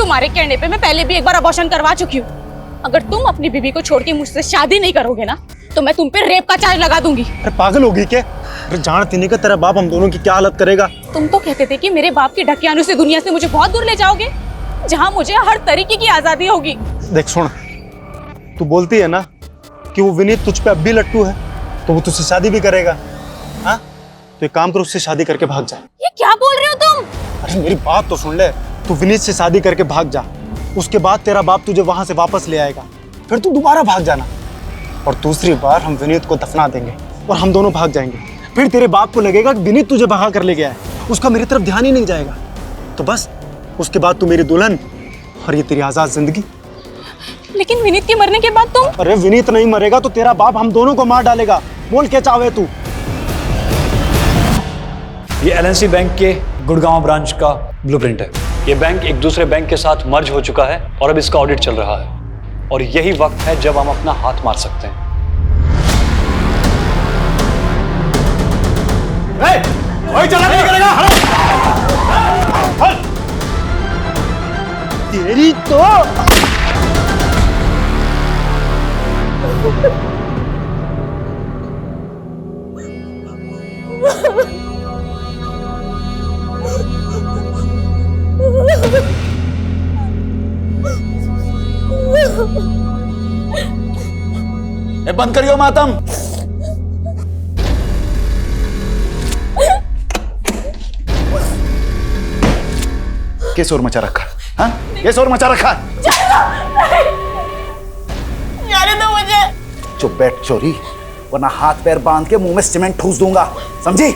तुम्हारे कहने पे मैं पहले भी एक बार अबॉर्शन करवा चुकी हूँ। अगर तुम अपनी बीवी को छोड़ के मुझसे शादी नहीं करोगे ना तो मैं तुम पे रेप का चार्ज लगा दूंगी। अरे पागल होगी क्या? अरे जानती नहीं कि तेरा बाप हम दोनों की क्या हालत करेगा। तुम तो कहते थे कि मेरे बाप के ढकियानों से दुनिया से मुझे बहुत दूर ले जाओगे, जहाँ मुझे हर तरीके की आजादी होगी। देख सुन, तू बोलती है ना कि वो विनीत तुझ पे अब भी लट्टू है, तो वो तुझसे शादी भी करेगा। हाँ, तो एक काम कर, उससे शादी करके भाग जा। ये क्या बोल रहे हो तुम? अरे मेरी बात तो सुन ले, तू विनीत से शादी करके भाग जा। उसके बाद तेरा बाप तुझे वहां से वापस ले आएगा, फिर तू दोबारा भाग जाना, और दूसरी बार हम विनीत को दफना देंगे और हम दोनों भाग जाएंगे। फिर तेरे बाप को लगेगा कि विनीत तुझे भगा कर ले गया है, उसका मेरी तरफ ध्यान ही नहीं जाएगा। तो बस उसके बाद तू मेरी दुल्हन और ये तेरी आजाद जिंदगी। लेकिन विनीत के मरने के बाद तुम? अरे विनीत नहीं मरेगा तो तेरा बाप हम दोनों को मार डालेगा। बोल क्या चाहे तू। ये एलएनसी बैंक के गुड़गांव ब्रांच का ब्लूप्रिंट है। ये बैंक एक दूसरे बैंक के साथ मर्ज हो चुका है और अब इसका ऑडिट चल रहा है, और यही वक्त है जब हम अपना हाथ मार सकते हैं। कोई चला नहीं करेगा। तेरी तो बंद करियो मातम। क्या शोर मचा रखा? हाँ, क्या शोर मचा रखा? जाने दो मुझे। चुप बैठ चोरी, वरना हाथ पैर बांध के मुंह में सीमेंट ठूस दूंगा, समझी?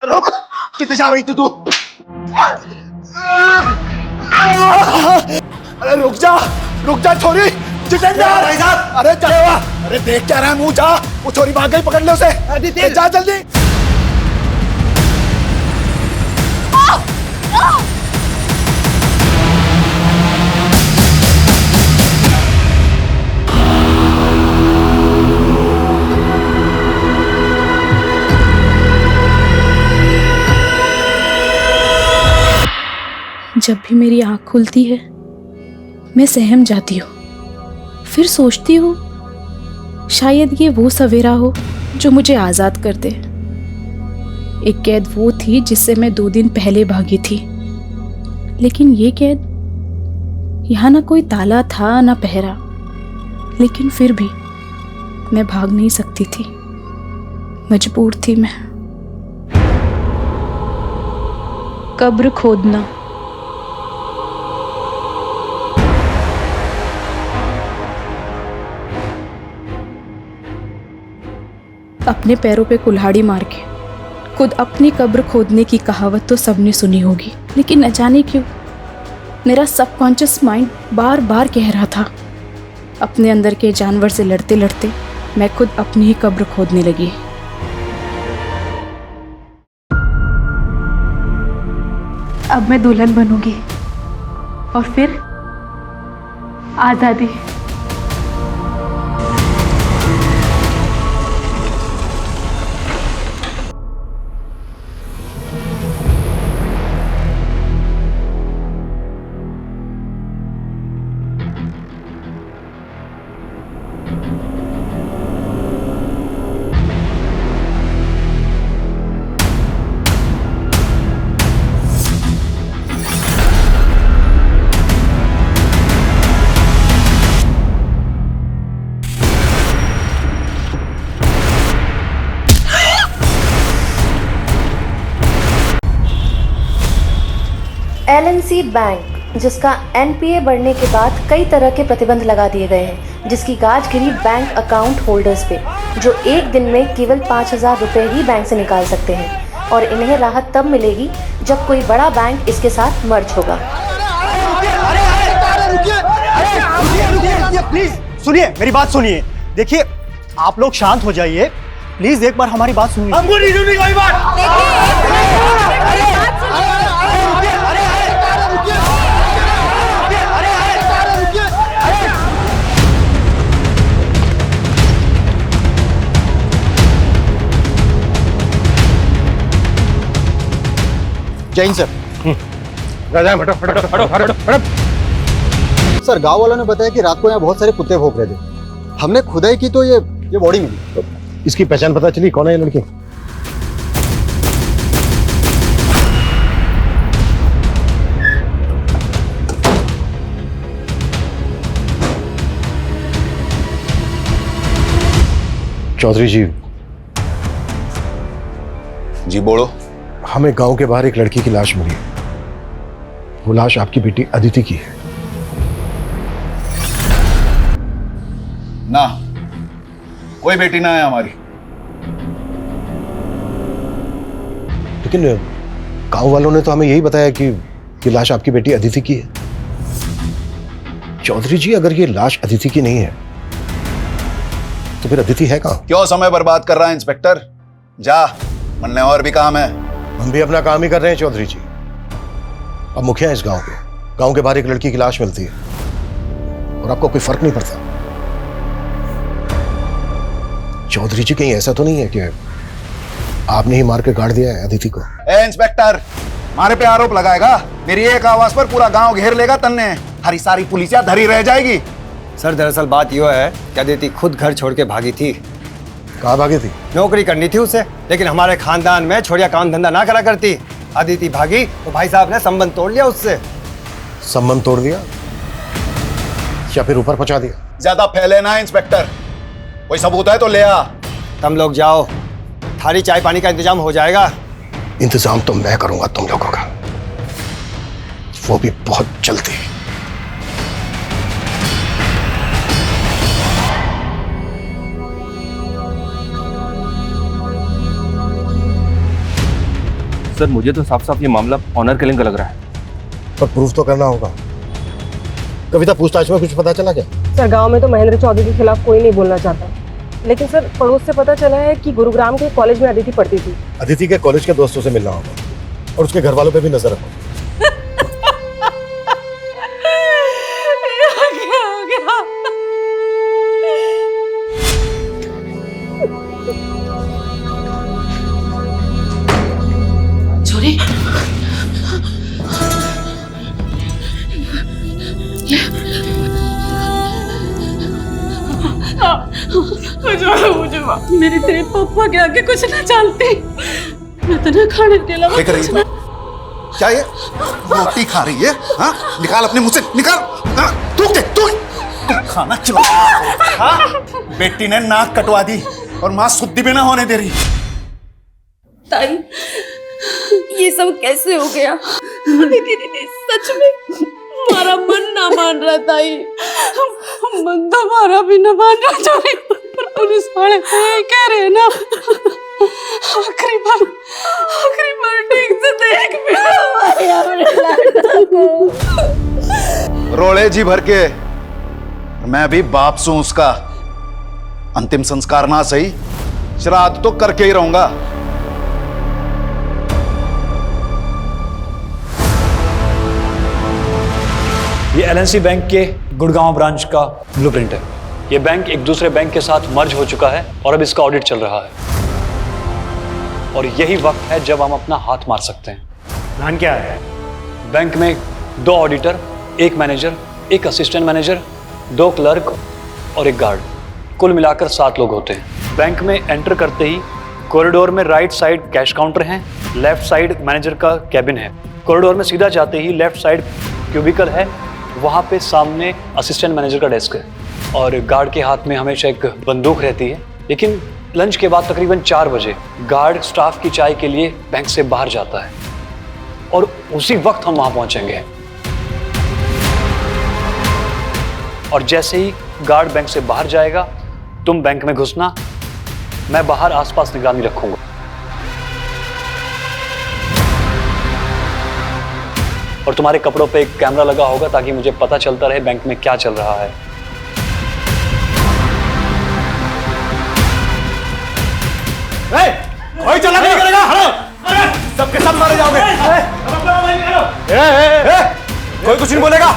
रुक, कितने जा रही थी तू? अरे रुक जा छोरी। जितेंद्र भाई साहब, अरे चले हुआ। अरे देख क्या रहा है, मुंह जा। वो छोरी भाग गई, पकड़ ले उसे। जा जल्दी। जब भी मेरी आँख खुलती है मैं सहम जाती हूँ। फिर सोचती हूँ शायद ये वो सवेरा हो जो मुझे आज़ाद कर दे। एक कैद वो थी जिससे मैं 2 दिन पहले भागी थी, लेकिन ये कैद यहाँ ना कोई ताला था ना पहरा, लेकिन फिर भी मैं भाग नहीं सकती थी, मजबूर थी मैं। कब्र खोदना। अपने पैरों पे कुल्हाड़ी मार के खुद अपनी कब्र खोदने की कहावत तो सबने सुनी होगी, लेकिन न जाने क्यों मेरा सबकॉन्शियस माइंड बार बार कह रहा था, अपने अंदर के जानवर से लड़ते लड़ते मैं खुद अपनी ही कब्र खोदने लगी। अब मैं दुल्हन बनूंगी और फिर आज़ादी। LNC बैंक, जिसका NPA बढ़ने के बाद कई तरह के प्रतिबंध लगा दिए गए हैं, जिसकी गाज गिरी बैंक अकाउंट होल्डर्स पे, जो एक दिन में केवल 5,000 रुपये ही बैंक से निकाल सकते हैं, और इन्हें राहत तब मिलेगी जब कोई बड़ा बैंक इसके साथ मर्ज होगा। प्लीज सुनिए, मेरी बात सुनिए। देखिए, आप लोग शांत हो जाइए प्लीज, एक बार हमारी बात सुनिए। हमको नहीं सुननी कोई बात। जैन सर। सर, गांव वालों ने बताया कि रात को यहाँ बहुत सारे कुत्ते भौंक रहे थे। हमने खुदाई की तो ये बॉडी मिली। इसकी पहचान पता चली? कौन है ये लड़की? चौधरी जी। जी बोलो। हमें गांव के बाहर एक लड़की की लाश मिली। वो लाश आपकी बेटी अदिति की है। ना, कोई बेटी ना है हमारी। लेकिन गांव वालों ने तो हमें यही बताया कि लाश आपकी बेटी अदिति की है। चौधरी जी, अगर ये लाश अदिति की नहीं है तो फिर अदिति है कहां? क्यों समय बर्बाद कर रहा है इंस्पेक्टर? जा, मनने और भी काम है। हम भी अपना काम ही कर रहे हैं चौधरी जी। अब मुखिया है इस गांव के बाहर एक लड़की की लाश मिलती है और आपको कोई फर्क नहीं पड़ता। चौधरी जी, कहीं ऐसा तो नहीं है कि आपने ही मार के गाड़ दिया है अदिति को? ए इंस्पेक्टर, मारे पे आरोप लगाएगा? मेरी एक आवाज पर पूरा गांव घेर लेगा तन्ने। हरी सारी पुलिसिया धरी रह जाएगी। सर, दरअसल बात यह है कि अदिति खुद घर छोड़ के भागी थी। कहाँ भागी थी? नौकरी करनी थी उसे, लेकिन हमारे खानदान में छोड़िया काम धंधा ना करा करती। अदिति भागी तो भाई साहब ने संबंध तोड़ लिया उससे। संबंध तोड़ दिया या फिर ऊपर पहुंचा दिया? ज्यादा फैले ना इंस्पेक्टर, कोई सबूत है तो ले आ। तुम लोग जाओ, थाली चाय पानी का इंतजाम हो जाएगा। इंतजाम तो मैं करूंगा तुम लोगों का, वो भी बहुत जल्दी। सर, मुझे तो साफ साफ ये मामला ऑनर किलिंग का लग रहा है। पर प्रूफ तो करना होगा। कविता, पूछताछ में कुछ पता चला क्या? सर, गांव में तो महेंद्र चौधरी के खिलाफ कोई नहीं बोलना चाहता, लेकिन सर पड़ोस से पता चला है कि गुरुग्राम के कॉलेज में अदिति पढ़ती थी। अदिति के कॉलेज के दोस्तों से मिलना होगा और उसके घर वालों पे भी नजर रखो। छोरी, मुझे मेरे तेरे पापा के आगे कुछ ना जानती। मैं तो ना खाने के अलावा क्या ये रोटी खा रही है? हाँ, निकाल अपने मुंह से, निकाल। तू खाना खिला। हाँ? बेटी ने नाक कटवा दी और माँ शुद्धि भी ना होने दे रही। ताई, ये सब कैसे हो गया? दीदी सच में हमारा मन ना मान रहा। ताई, मन तो हमारा भी ना मान रहा। पर पुलिस वाले तो ये कह रहे हैं ना, आखिरी बार ठीक से देख भी हमारे अपने लड़का को। रोले जी भर के, मैं भी बाप सू उसका। अंतिम संस्कार ना सही, श्राद्ध तो करके ही रहूंगा। ये LNC बैंक के गुड़गांव ब्रांच का ब्लूप्रिंट है। ये बैंक एक दूसरे बैंक के साथ मर्ज हो चुका है और अब इसका ऑडिट चल रहा है, और यही वक्त है जब हम अपना हाथ मार सकते हैं। प्लान क्या है? बैंक में 2 auditor, 1 manager, 1 assistant manager, 2 clerk और 1 गार्ड, कुल मिलाकर 7 लोग होते हैं। बैंक में एंटर करते ही कॉरिडोर में राइट साइड कैश काउंटर है, लेफ्ट साइड मैनेजर का कैबिन है। कॉरिडोर में सीधा जाते ही लेफ्ट साइड क्यूबिकल है, वहाँ पे सामने असिस्टेंट मैनेजर का डेस्क है, और गार्ड के हाथ में हमेशा एक बंदूक रहती है। लेकिन लंच के बाद तकरीबन 4 बजे गार्ड स्टाफ की चाय के लिए बैंक से बाहर जाता है, और उसी वक्त हम वहां पहुंचेंगे। और जैसे ही गार्ड बैंक से बाहर जाएगा, तुम बैंक में घुसना, मैं बाहर आसपास निगरानी रखूंगा। और तुम्हारे कपड़ों पे एक कैमरा लगा होगा ताकि मुझे पता चलता रहे बैंक में क्या चल रहा है। कोई चला नहीं करेगा, हटो। सबके सब मारे जाओगे। कोई कुछ नहीं बोलेगा।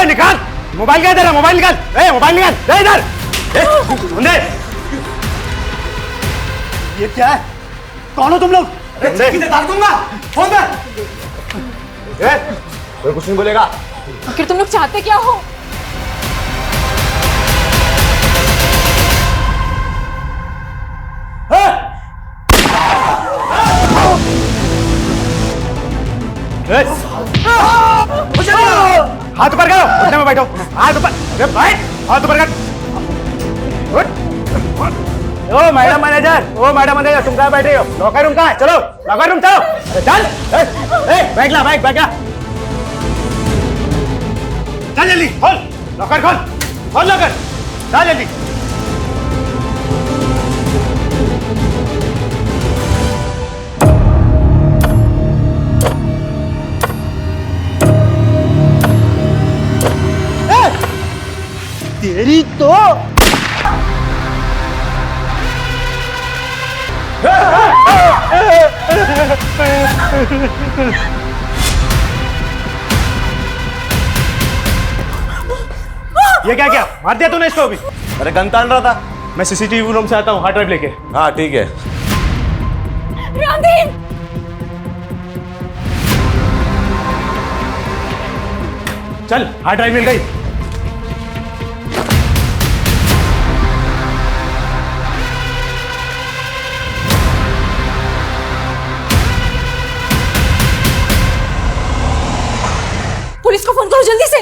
निकाल मोबाइल, का इधर मोबाइल निकाल, मोबाइल निकाल, दे इधर। ये क्या है? कौन हो तुम लोग? दाग दूंगा, फोन कर। कोई कुछ नहीं बोलेगा। आखिर तुम लोग चाहते क्या हो? हाथ ऊपर करो, उठने में बैठो। हाथ ऊपर, हाथ ऊपर कर। ओ मैडम मैनेजर, तुम कहाँ बैठे हो? लॉकर रूम कहाँ है? चलो लॉकर रूम चलो। चल, बैठ ला, बैठ ला। चल जल्दी, खोल लॉकर, खोल लॉकर, चल जल्दी। तेरी तो ये क्या मार दिया तूने इसको? अभी अरे गन तान रहा था। मैं सीसीटीवी रूम से आता हूँ, हार्ड ड्राइव लेके। हाँ ठीक है। रांधीन! चल, हार्ड ड्राइव मिल गई। पुलिस को फोन करो जल्दी से।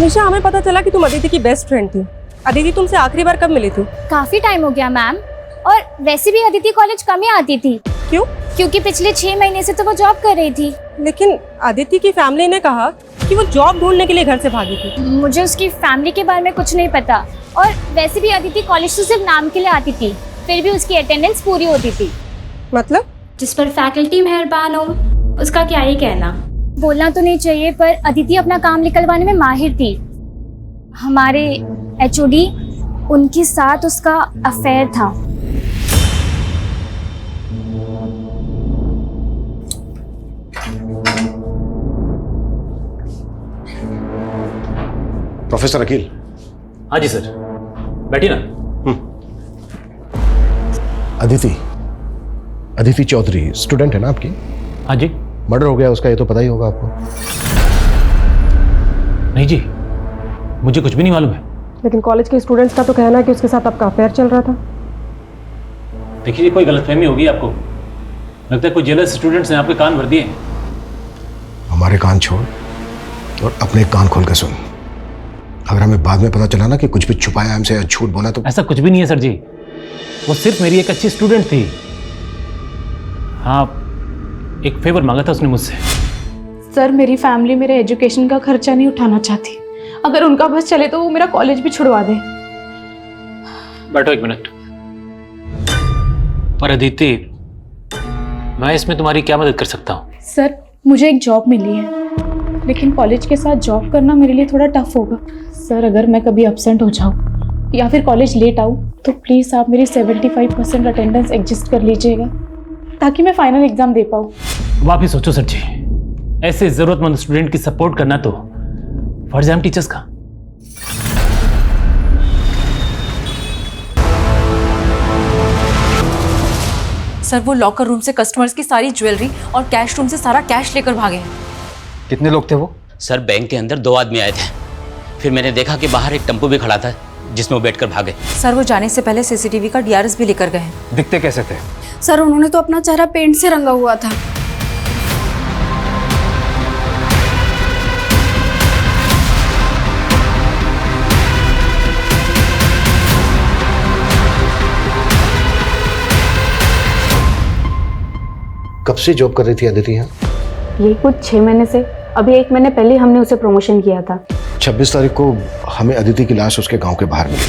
निशा, हमें पता चला कि तुम अदिति की बेस्ट फ्रेंड थी। अदिति तुमसे आखिरी बार कब मिली थी? काफी टाइम हो गया मैम, और वैसे भी अदिति कॉलेज कम ही आती थी। क्यों? क्योंकि पिछले 6 महीने से तो वो जॉब कर रही थी। लेकिन अदिति की फैमिली ने कहा कि वो जॉब ढूंढने के लिए घर से भागी थी। मुझे उसकी फैमिली के बारे में कुछ नहीं पता, और वैसे भी अदिति कॉलेज तो सिर्फ नाम के लिए आती थी, फिर भी उसकी अटेंडेंस पूरी होती थी। मतलब? जिस पर फैकल्टी मेहरबान हो, उसका क्या ही कहना। बोलना तो नहीं चाहिए, पर अदिति अपना काम निकलवाने में माहिर थी। हमारे एचओडी, उनके साथ उसका अफेयर था। प्रोफेसर अकील। हाँ जी सर, बैठिए ना। अदिति चौधरी स्टूडेंट है ना आपकी? हाँ जी। मर्डर हो गया उसका, ये तो पता ही होगा आपको। नहीं जी, मुझे कुछ भी नहीं मालूम है। लेकिन कॉलेज के स्टूडेंट्स का तो कहना है कि उसके साथ आपका अफेयर चल रहा था। देखिए, कोई गलतफहमी होगी आपको। लगता है कोई जेलस स्टूडेंट्स ने आपके कान भर दिए। हमारे कान छोड़ और अपने कान खोल के सुन। अगर हमें बाद में पता चला ना कि कुछ भी छुपाया हमसे या झूठ बोला तो। ऐसा कुछ भी नहीं है सर जी, वो सिर्फ मेरी एक अच्छी स्टूडेंट थी। हाँ, एक फेवर मांगा था उसने मुझसे। सर, मेरी फैमिली मेरे एजुकेशन का खर्चा नहीं उठाना चाहती। अगर उनका बस चले तो वो मेरा कॉलेज भी छुड़वा दे। बैठो एक मिनट। पर अदिति, मैं इसमें तुम्हारी क्या मदद कर सकता हूँ? सर, मुझे एक जॉब मिली है, लेकिन कॉलेज के साथ जॉब करना मेरे लिए थोड़ा टफ होगा। सर, अगर मैं कभी एब्सेंट हो जाऊँ या फिर कॉलेज लेट आऊँ तो प्लीज़ आप मेरी 75% अटेंडेंस एडजस्ट कर लीजिएगा, ताकि मैं फाइनल एग्जाम दे पाऊँ। वापिस सोचो सर जी, ऐसे जरूरतमंद स्टूडेंट की सपोर्ट करना तो फर्ज है हम टीचर्स का। सर, वो लॉकर रूम से कस्टमर्स की सारी ज्वेलरी और कैश रूम से सारा कैश लेकर भागे हैं। कितने लोग थे वो? सर, बैंक के अंदर 2 आदमी आए थे, फिर मैंने देखा कि बाहर एक टेम्पो भी खड़ा था जिसमें वो बैठकर भागे। सर, वो जाने से पहले सीसीटीवी का डीआरएस भी लेकर गए हैं। दिखते कैसे थे? सर, उन्होंने तो अपना चेहरा पेंट से रंगा हुआ था। कब से जॉब कर रही थी अदिति यहाँ? यही कुछ 6 महीने से। अभी 1 महीने पहले हमने उसे प्रमोशन किया था। 26 तारीख को हमें अदिति की लाश उसके गांव के बाहर मिली।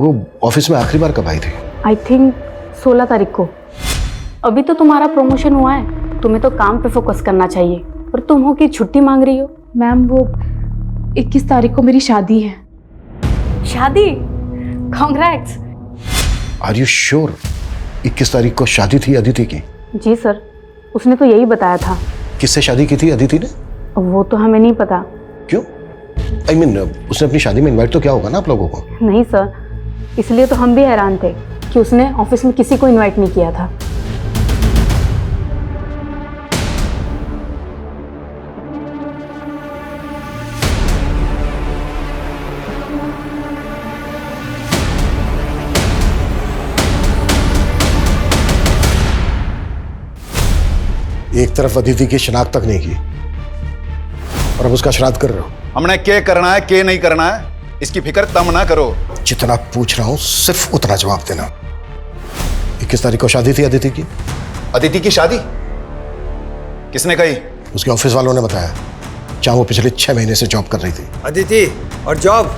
वो ऑफिस में आखिरी बार कब आई थी? आई थिंक 16 तारीख को। अभी तो तुम्हारा प्रमोशन हुआ है, तुम्हें तो काम पे फोकस करना चाहिए, पर तुम हो कि छुट्टी मांग रही हो। मैम वो 21 तारीख को मेरी शादी है। शादी? कॉन्ग्रेट्स। आर यू श्योर 21 तारीख को शादी थी अदिति की? जी सर, उसने तो यही बताया था। किससे शादी की थी अदिति ने? वो तो हमें नहीं पता। क्यों? I mean, उसने अपनी शादी में इनवाइट तो किया होगा ना आप लोगों को? नहीं सर, इसलिए तो हम भी हैरान थे कि उसने ऑफिस में किसी को इनवाइट नहीं किया था। एक तरफ अदिति की शिनाख्त तक नहीं की और अब उसका श्राद्ध कर रहे हो। हमने क्या करना है क्या नहीं करना है इसकी फिक्र तम ना करो। जितना पूछ रहा हूं सिर्फ उतना जवाब देना। 21 तारीख को शादी थी अदिति की? अदिति की शादी किसने कही? उसके ऑफिस वालों ने बताया, चाहे वो पिछले 6 महीने से जॉब कर रही थी। अदिति और जॉब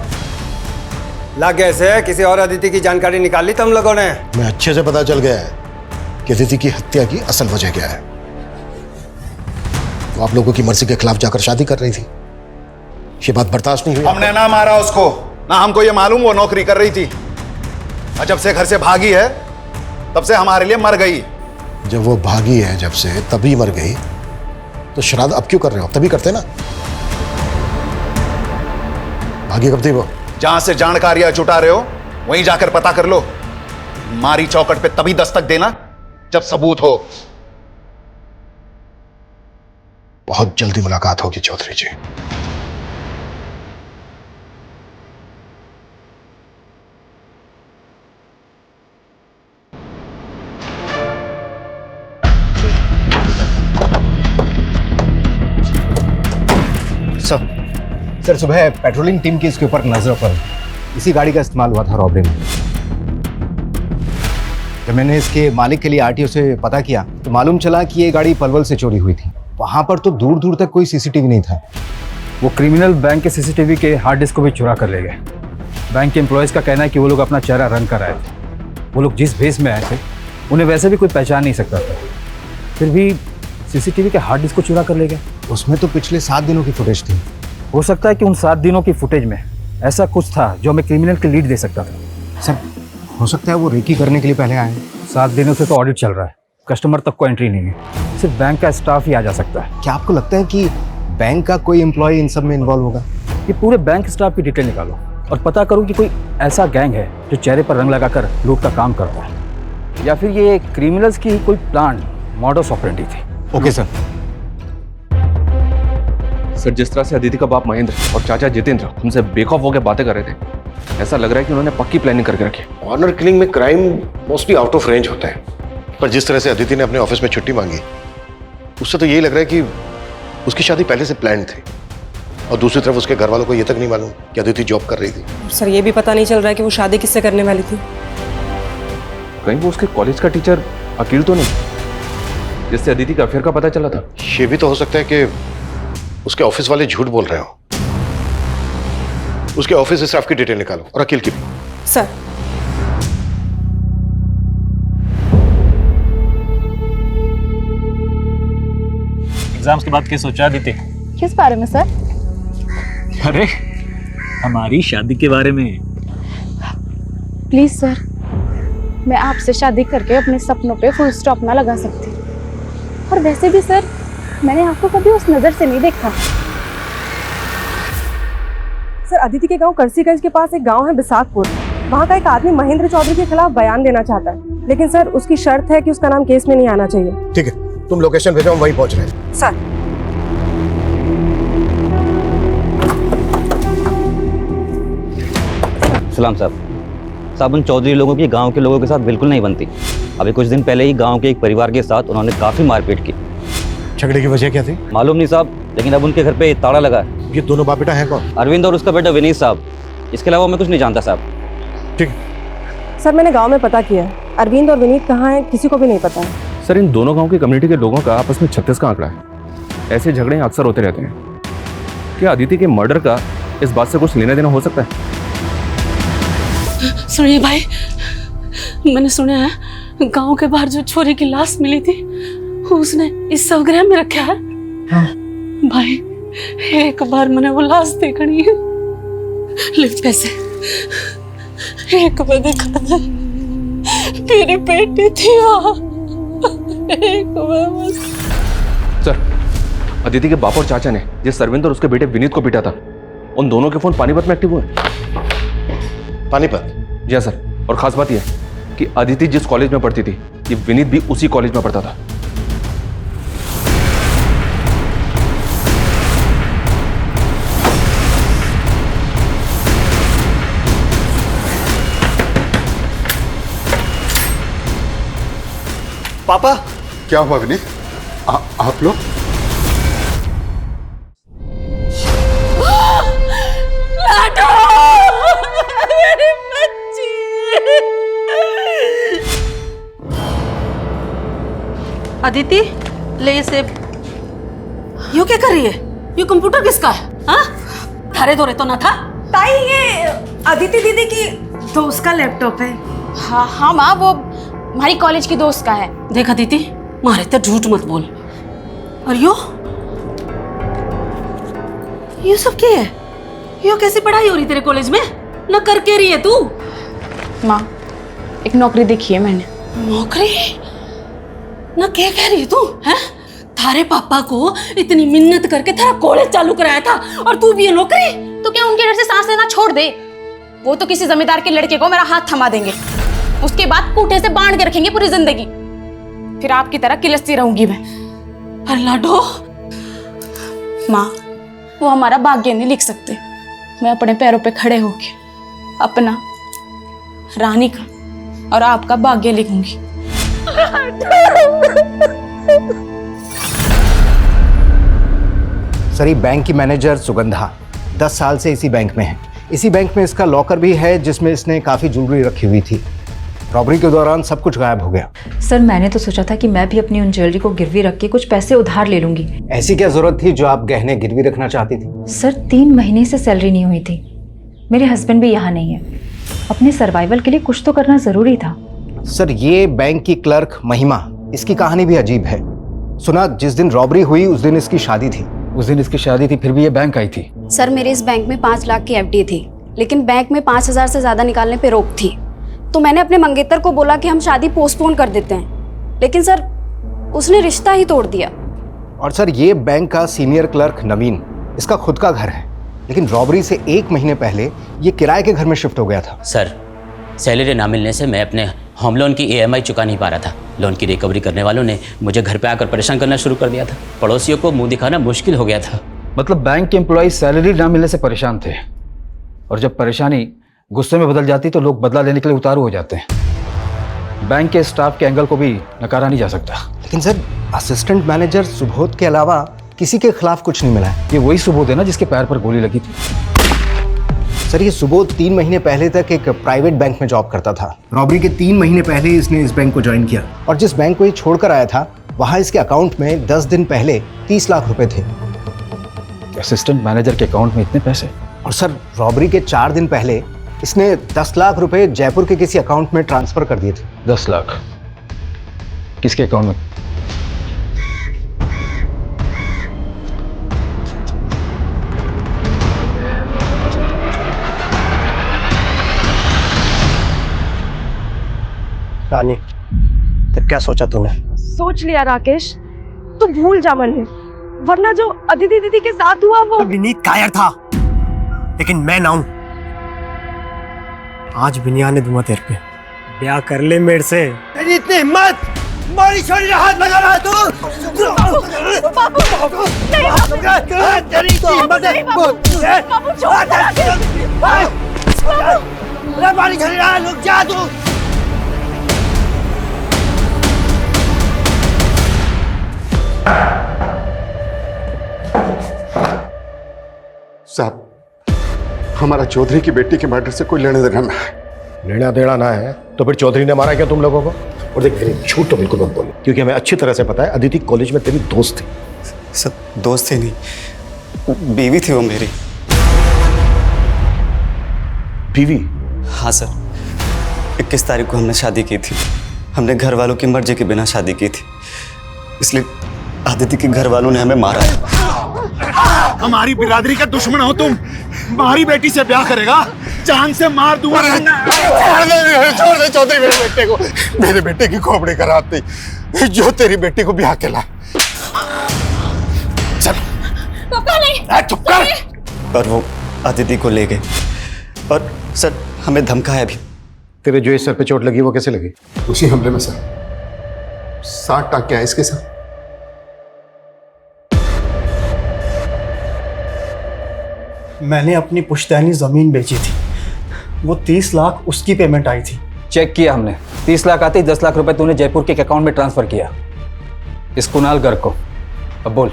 लग गए से किसी और अदिति की जानकारी निकाल ली तुम लोगों ने? मैं अच्छे से पता चल गया है कि अदिति की हत्या की असल वजह क्या है। वो आप लोगों की मर्जी के खिलाफ जाकर शादी कर रही थी। ये बात बर्दाश्त नहीं हुई। हमने ना मारा उसको, ना हमको ये मालूम वो नौकरी कर रही थी। और जब से घर से भागी है तब से हमारे लिए मर गई। जब वो भागी है जब से तभी मर गई, तो श्राद्ध अब क्यों कर रहे हो? तभी करते ना। भागी कब थी वो? जहां से जानकारियां जुटा रहे हो वहीं जाकर पता कर लो। मारी चौकट पे तभी दस्तक देना जब सबूत हो। बहुत जल्दी मुलाकात होगी चौधरी जी। सर सुबह पेट्रोलिंग टीम की इसके ऊपर नजर पर इसी गाड़ी का इस्तेमाल हुआ था रॉबरी में। जब मैंने इसके मालिक के लिए आरटीओ से पता किया तो मालूम चला कि ये गाड़ी पलवल से चोरी हुई थी। वहां पर तो दूर दूर तक कोई सीसीटीवी नहीं था। वो क्रिमिनल बैंक के सीसीटीवी के हार्ड डिस्क को भी चुरा कर ले गए। बैंक के एम्प्लॉयज का कहना है कि वो लोग अपना चेहरा रंग कर आए थे। वो लोग जिस भेस में आए थे उन्हें वैसे भी कोई पहचान नहीं सकता था, फिर भी सीसीटीवी के हार्ड डिस्क को चुरा कर ले गए। उसमें तो पिछले 7 दिनों की फुटेज थी। हो सकता है कि उन 7 दिनों की फुटेज में ऐसा कुछ था जो हमें क्रिमिनल की लीड दे सकता था। सर हो सकता है वो रेकी करने के लिए पहले आए। 7 दिनों से तो ऑडिट चल रहा है, कस्टमर तक को एंट्री नहीं है, सिर्फ बैंक का स्टाफ ही आ जा सकता है। क्या आपको लगता है कि बैंक का कोई एम्प्लॉय इन सब में इन्वॉल्व होगा? ये पूरे बैंक स्टाफ की डिटेल निकालो और पता करो कि कोई ऐसा गैंग है जो चेहरे पर रंग लगाकर लूट का काम करता है, या फिर ये क्रिमिनल्स की कोई प्लान मॉडस ऑपरेंडी थी। Okay sir. सर जिस तरह से अदिति का बाप महेंद्र और चाचा जितेंद्र हमसे बेखौफ होकर बातें कर रहे थे, ऐसा लग रहा है कि उन्होंने पक्की प्लानिंग करके रखी। ऑनर किलिंग में crime mostly out of range होता है, पर जिस तरह से अदिति ने अपने ऑफिस में छुट्टी मांगी उससे तो यही लग रहा है कि उसकी शादी पहले से प्लान थी। और दूसरी तरफ उसके घर वालों को ये तक नहीं मालूम कि अदिति जॉब कर रही थी। सर ये भी पता नहीं चल रहा है कि वो शादी किससे करने वाली थी। कहीं वो उसके कॉलेज का टीचर अकील तो नहीं, जिससे अदिति का अफेयर का पता चला था? ये भी तो हो सकता है कि उसके ऑफिस वाले झूठ बोल रहे हो। उसके ऑफिस स्टाफ की डिटेल निकालो और अकील की भी। सर एग्जाम्स के बाद क्या सोचा अदिति? किस बारे में सर? अरे हमारी शादी के बारे में। प्लीज सर, मैं आपसे शादी करके अपने सपनों पे फुल स्टॉप ना लगा सकती। और वैसे भी सर, मैंने आपको कभी उस नजर से नहीं देखा। सर अदिति के गांव करसीगंज के पास एक गांव है बिसाकपुर। वहां का एक आदमी महेंद्र चौधरी के खिलाफ बयान देना चाहता है, लेकिन सर उसकी शर्त है कि उसका नाम केस में नहीं आना चाहिए। ठीक है, तुम लोकेशन भेजो, हम वहीं पहुंच रहे हैं। सर सलाम साहब उन चौधरी लोगों की गांव के लोगों के साथ बिल्कुल नहीं बनती। अभी कुछ दिन पहले ही गांव के एक परिवार के साथ उन्होंने काफी मारपीट की। झगड़े की वजह क्या थी? मालूम नहीं साहब, लेकिन अब उनके घर पे ताला लगा है। ये दोनों बाप बेटा हैं कौन? अरविंद और उसका बेटा विनीत साहब। इसके अलावा मैं कुछ नहीं जानता साहब। ठीक। सर मैंने गांव में पता किया, अरविंद और विनीत कहाँ हैं किसी को भी नहीं पता है। सर इन दोनों गांव की कम्युनिटी के लोगों का आपस में 36 का आंकड़ा है। ऐसे झगड़े अक्सर होते रहते हैं। क्या अदिति के मर्डर का इस बात से कुछ लेना देना हो सकता है? सुनिए भाई, मैंने सुना है गांव के बाहर जो छोरी की लाश मिली थी उसने इस शवगृह में रखा है। हाँ। भाई एक बार मैंने वो लाश देखनी है। ले पैसे, एक बार देखा था मेरी बेटी थी वहाँ, एक बार बस। सर अदिति के बाप और चाचा ने जिस सरविंद और उसके बेटे विनीत को पीटा था, उन दोनों के फोन पानीपत में एक्टिव हुए। पानीपत? जी सर, और खास बात यह है कि अदिति जिस कॉलेज में पढ़ती थी, ये विनीत भी उसी कॉलेज में पढ़ता था। पापा क्या हुआ विनीत? आप लोग? अदिति ले इसे। यू क्या कर रही है? ये कंप्यूटर किसका है? हाँ? थारे धोरे तो ना था? ताई ये अदिति दीदी की दोस्त का लैपटॉप है। हाँ हाँ माँ, वो हमारी कॉलेज की दोस्त का है। देख अदिति, मारे तो झूठ मत बोल। और ये सब क्या है? यो कैसी पढ़ाई हो रही तेरे कॉलेज में? ना करके रही है तू? माँ एक नौकरी देखी है मैंने। नौकरी? ना क्या कह रही है तू? हैं? थारे पापा को इतनी मिन्नत करके थारा कॉलेज चालू कराया था और तू भी ये नौकरी? तो क्या उनके डर से सांस लेना छोड़ दे? वो तो किसी जमींदार के लड़के को मेरा हाथ थमा देंगे, उसके बाद कूटे से बांध के रखेंगे पूरी जिंदगी। फिर आपकी तरह किलसती रहूंगी मैं। पर लाडो माँ, वो हमारा भाग्य नहीं लिख सकते। मैं अपने पैरों पे खड़े होके अपना, रानी का और आपका भाग्य लिखूंगी। सर ये बैंक की मैनेजर सुगंधा 10 साल से इसी बैंक में है। इसी बैंक में इसका लॉकर भी है जिसमें इसने काफ़ी ज्वेलरी रखी हुई थी। रॉबरी के दौरान सब कुछ गायब हो गया। सर मैंने तो सोचा था कि मैं भी अपनी उन ज्वेलरी को गिरवी रख के कुछ पैसे उधार ले लूंगी। ऐसी क्या जरूरत थी जो आप गहने गिरवी रखना चाहती थी? सर 3 महीने से सैलरी नहीं हुई थी। मेरे हस्बैंड भी यहाँ नहीं है। अपने सर्वाइवल के लिए कुछ तो करना जरूरी था। सर ये बैंक की क्लर्क महिमा, इसकी कहानी भी अजीब है। सुना जिस दिन रॉबरी हुई उस दिन इसकी शादी थी। उस दिन इसकी शादी थी, फिर भी ये बैंक आई थी। सर मेरे इस बैंक में 5 लाख की एफडी थी, लेकिन बैंक में 5,000 से ज़्यादा निकालने पे रोक थी। तो मैंने अपने मंगेतर को बोला कि हम शादी पोस्टपोन कर देते हैं, लेकिन सर उसने रिश्ता ही तोड़ दिया। और सर ये बैंक का सीनियर क्लर्क नवीन, इसका खुद का घर है, लेकिन रॉबरी से 1 महीने पहले ये किराए के घर में शिफ्ट हो गया था। सर सैलरी ना मिलने से मैं अपने होम लोन की EMI चुका नहीं पा रहा था। लोन की रिकवरी करने वालों ने मुझे घर पे आकर परेशान करना शुरू कर दिया था। पड़ोसियों को मुंह दिखाना मुश्किल हो गया था। मतलब बैंक के एम्प्लॉय सैलरी ना मिलने से परेशान थे, और जब परेशानी गुस्से में बदल जाती तो लोग बदला लेने के लिए उतारू हो जाते हैं। बैंक के स्टाफ के एंगल को भी नकारा नहीं जा सकता। लेकिन सर असिस्टेंट मैनेजर सुबोध के अलावा किसी के खिलाफ कुछ नहीं मिला है। ये वही सुबोध है ना जिसके पैर पर गोली लगी थी। सर ये सुबोध 3 महीने पहले तक एक प्राइवेट बैंक में जॉब करता था। रॉबरी के 3 महीने पहले इसने इस बैंक को ज्वाइन किया, और जिस बैंक को ये छोड़कर आया था वहां इसके अकाउंट में 10 दिन पहले 30 लाख रुपए थे। असिस्टेंट मैनेजर के अकाउंट में इतने पैसे? और सर रॉबरी के 4 दिन पहले इसने 10 लाख रुपए जयपुर के किसी अकाउंट में ट्रांसफर कर दिए थे। 10 लाख किसके अकाउंट में? रानी तब क्या सोचा तूने? सोच लिया राकेश, तू भूल जा मन्ने, वरना जो अदिति दीदी के साथ हुआ वो। विनीत कायर था, लेकिन मैं ना हूं। आज बिनिया ने दूंगा तेरे पे। ब्याह कर ले मेरे से। तेरी इतनी हिम्मत, मारी छोरी ने हाथ लगा रहा तू। बाबू तेरी इतनी हिम्मत है? बाबू छोड़ दे। मारी छोरी रहा, रुक जा तू। साहब हमारा चौधरी की बेटी के मर्डर से कोई लेना देना ना है। लेना देना ना है तो फिर चौधरी ने मारा क्या तुम लोगों को? और देख विनीत, झूठ तो बिल्कुल मत बोल, क्योंकि हमें अच्छी तरह से पता है अदिति कॉलेज में तेरी दोस्त थी। सर दोस्त थी नहीं, बीवी थी वो मेरी। बीवी? हाँ सर, 21 तारीख को हमने शादी की थी। हमने घर वालों की मर्जी के बिना शादी की थी, इसलिए आदिति के घर वालों ने हमें मारा है। हमारी बिरादरी का दुश्मन हो तुम, हमारी बेटी से ब्याह करेगा, जान से मार दूंगा। छोड़ दे चौधरी मेरे बेटे को, मेरे बेटे की खोपड़ी खराब थी, जो तेरी बेटी को ब्याह के ला। चल पापा नहीं, चुप कर। पर वो आदिति को ले गए और सर हमें धमकाया भी। तेरे जो इस सर पे चोट लगी वो कैसे लगी? उसी हमले में सर 60 टाँके आए इसके साथ। मैंने अपनी पुश्तैनी जमीन बेची थी, वो 30 लाख उसकी पेमेंट आई थी। चेक किया हमने, 30 लाख आते ही 10 लाख रुपए तूने जयपुर के एक अकाउंट में ट्रांसफर किया इस कुणाल गर्ग को। अब बोल,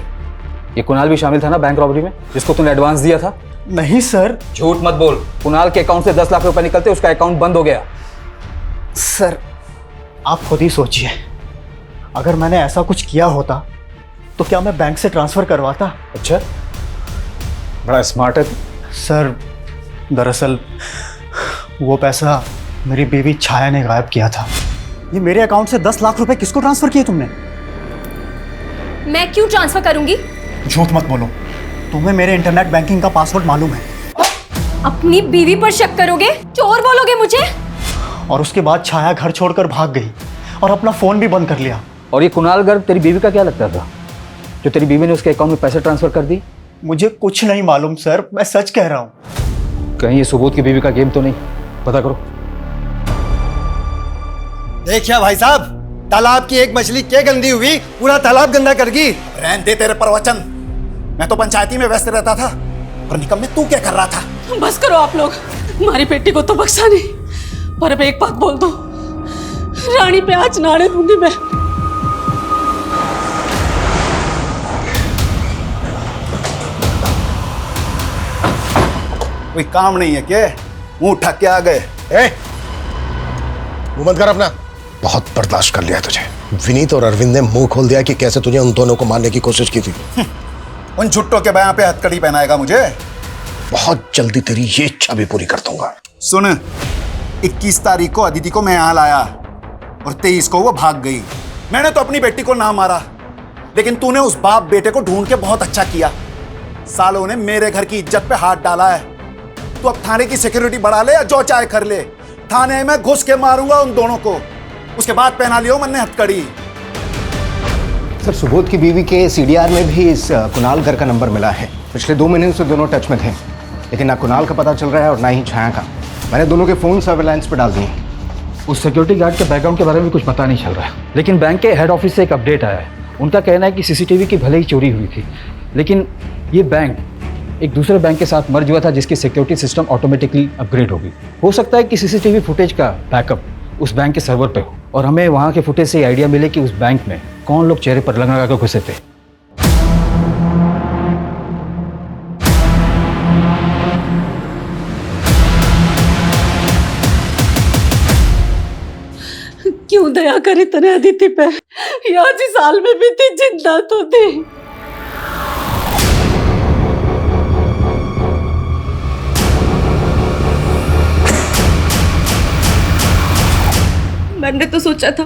ये कुणाल भी शामिल था ना बैंक रॉबरी में, जिसको तूने एडवांस दिया था? नहीं सर। झूठ मत बोल, कुणाल के अकाउंट से 10 लाख रुपए निकलते उसका अकाउंट बंद हो गया। सर आप खुद ही सोचिए, अगर मैंने ऐसा कुछ किया होता तो क्या मैं बैंक से ट्रांसफर करवाता? अच्छा, बड़ा स्मार्ट है। सर दरअसल वो पैसा मेरी बीवी छाया ने गायब किया था। ये मेरे अकाउंट से 10 लाख रुपए किसको ट्रांसफर किए तुमने? मैं क्यों ट्रांसफर करूंगी? झूठ मत बोलो, तुम्हें मेरे इंटरनेट बैंकिंग का पासवर्ड मालूम है। अपनी बीवी पर शक करोगे? चोर बोलोगे मुझे? और उसके बाद छाया घर छोड़कर भाग गई और अपना फोन भी बंद कर लिया। और ये कुणाल गर्ग तेरी बीवी का क्या लगता था, जो तेरी बीवी ने उसके अकाउंट में पैसे ट्रांसफर कर दी? मुझे कुछ नहीं मालूम सर, मैं सच कह रहा हूँ। कहीं ये सुबोध की बीवी का गेम तो नहीं? पता करो। देखिए भाई साहब, तालाब की एक मछली क्या गंदी हुई, पूरा तालाब गंदा कर दी। रहने दे तेरे प्रवचन, मैं तो पंचायती में व्यस्त रहता था, और निकम्मे तू क्या कर रहा था? बस करो आप लोग, हमारी बेटी को तो बख्शा नहीं, पर अब एक बात बोल दो, रानी पे आज नाड़े दूंगी मैं। कोई काम नहीं है क्या? मुंह उठा के आ गए। मुंह बंद कर अपना। बहुत बर्दाश्त कर लिया तुझे। विनीत और अरविंद ने मुंह खोल दिया कि कैसे तुझे उन दोनों को मारने की कोशिश की थी। उन झुट्टों के बयां पे हथकड़ी पहनाएगा मुझे? बहुत जल्दी तेरी ये इच्छा भी पूरी कर दूंगा। सुन, 21 तारीख को अदिति को मैं यहाँ लाया और 23 को वो भाग गई। मैंने तो अपनी बेटी को ना मारा, लेकिन तूने उस बाप बेटे को ढूंढ के बहुत अच्छा किया। सालों ने मेरे घर की इज्जत पे हाथ डाला है। तू अब थाने की सिक्योरिटी बढ़ा ले या जो चाहे कर ले, थाने में घुस के मारूंगा उन दोनों को, उसके बाद पहना लियो मैंने हथकड़ी। सर सुबोध की बीवी के सीडीआर में भी इस कुणाल घर का नंबर मिला है। पिछले 2 महीने से दोनों टच में थे, लेकिन ना कुणाल का पता चल रहा है और ना ही छाया का। मैंने दोनों के फोन सर्वेलांस पे डाल दिए। उस सिक्योरिटी गार्ड के बैकग्राउंड के बारे में कुछ पता नहीं चल रहा है, लेकिन बैंक के हेड ऑफिस से एक अपडेट आया है। उनका कहना है कि सीसीटीवी की भले ही चोरी हुई थी, लेकिन ये बैंक एक दूसरे बैंक के साथ मर्ज हुआ था, जिसकी सिक्योरिटी सिस्टम ऑटोमेटिकली अपग्रेड होगी। हो सकता है कि सीसीटीवी फुटेज का बैकअप उस बैंक के सर्वर पे हो, और हमें वहाँ के फुटेज से आइडिया मिले कि उस बैंक में कौन लोग चेहरे पर लगा कर घुसे थे। क्यों दया करे तने अदिति पे? आज इस साल में भी थी, जिंदा तो थी। मैंने तो सोचा था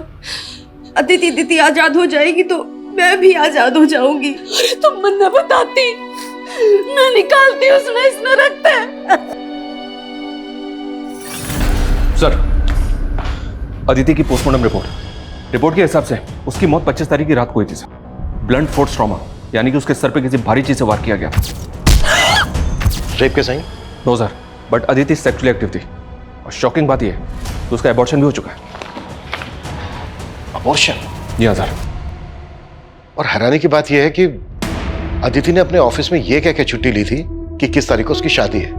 अदिति आजाद हो जाएगी तो मैं भी आजाद हो जाऊंगी। अरे तुम मन न बताती, मैं निकालती उसमें इस नरक पे। सर, अदिति की पोस्टमार्टम रिपोर्ट के हिसाब से उसकी मौत 25 तारीख की रात को हुई थी सर। ब्लंट फोर्स ट्रॉमा, यानी कि उसके सर पे किसी भारी चीज से वार किया गया था। रेप के sign? No sir, but Aditi sexually active थी, और शॉकिंग बात यह है तो उसका एबॉर्शन भी हो चुका है। अबॉर्शन? जी हाँ सर। और हैरानी की बात यह है कि अदिति ने अपने ऑफिस में यह कह के छुट्टी ली थी कि किस तारीख को उसकी शादी है,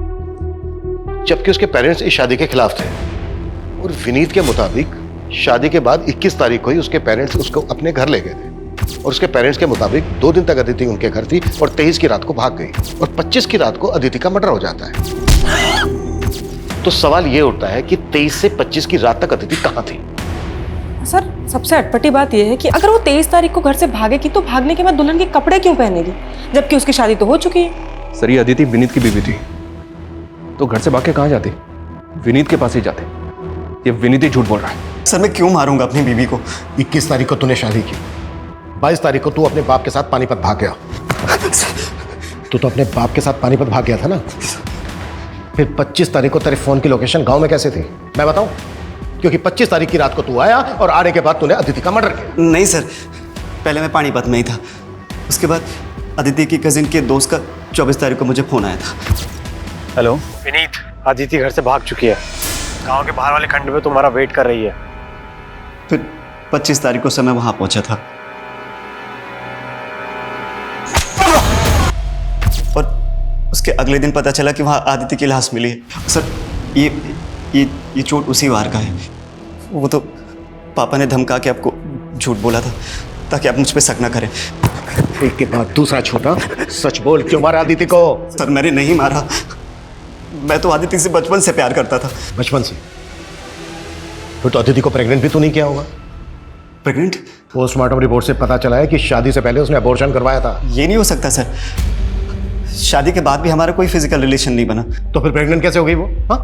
जबकि उसके पेरेंट्स इस शादी के खिलाफ थे। और विनीत के मुताबिक शादी के बाद 21 तारीख को ही उसके पेरेंट्स उसको अपने घर ले गए थे, और उसके पेरेंट्स के मुताबिक 2 दिन तक अदिति उनके घर थी और 23 की रात को भाग गई, और 25 की रात को अदिति का मर्डर हो जाता है। तो सवाल यह उठता है कि 23 से 25 की रात तक अदिति कहां थी? सर सबसे अटपटी बात यह है कि अगर वो 23 तारीख को घर से भागेगी तो भागने के बाद दुल्हन के कपड़े क्यों पहनेगी, जबकि उसकी शादी तो हो चुकी है। सर ये अदिति विनीत की बीवी थी, तो घर से भाग के कहाँ जाती? विनीत के पास ही जाते। ये विनीत ही झूठ बोल रहा है। सर मैं क्यों मारूंगा अपनी बीवी को? 21 तारीख को तूने शादी की, 22 तारीख को तू अपने बाप के साथ पानीपत भाग गया। तू तो अपने बाप के साथ पानीपत भाग गया था ना? फिर 25 तारीख को तेरे फोन की लोकेशन गांव में कैसे थी मैं बताऊं? क्योंकि 25 तारीख की रात को तू आया और आने के बाद तूने अदिति का मर्डर किया। नहीं सर, पहले मैं पानीपत में ही था, उसके बाद अदिति की कजिन के दोस्त का 24 तारीख को मुझे फोन आया था। हेलो विनीत, अदिति घर से भाग चुकी है, गांव के बाहर वाले खंड में तुम्हारा वेट कर रही है। फिर 25 तारीख को समय वहां पहुंचा था और उसके अगले दिन पता चला कि वहां आदिति की लाश मिली है। सर ये चोट उसी वार का है। वो तो पापा ने धमका के आपको झूठ बोला था ताकि आप मुझ पे शक ना करें। एक के बाद दूसरा छोटा, सच बोल, क्यों मारा आदिति को? सर मैंने नहीं मारा, मैं तो आदिति से बचपन से प्यार करता था। बचपन से? फिर तो अदिति को प्रेग्नेंट भी तू नहीं किया होगा। प्रेग्नेंट? पोस्टमार्टम रिपोर्ट से पता चला है कि शादी से पहले उसने अबॉर्शन करवाया था। ये नहीं हो सकता सर, शादी के बाद भी हमारा कोई फिजिकल रिलेशन नहीं बना। तो फिर प्रेग्नेंट कैसे हो गई वो? हाँ,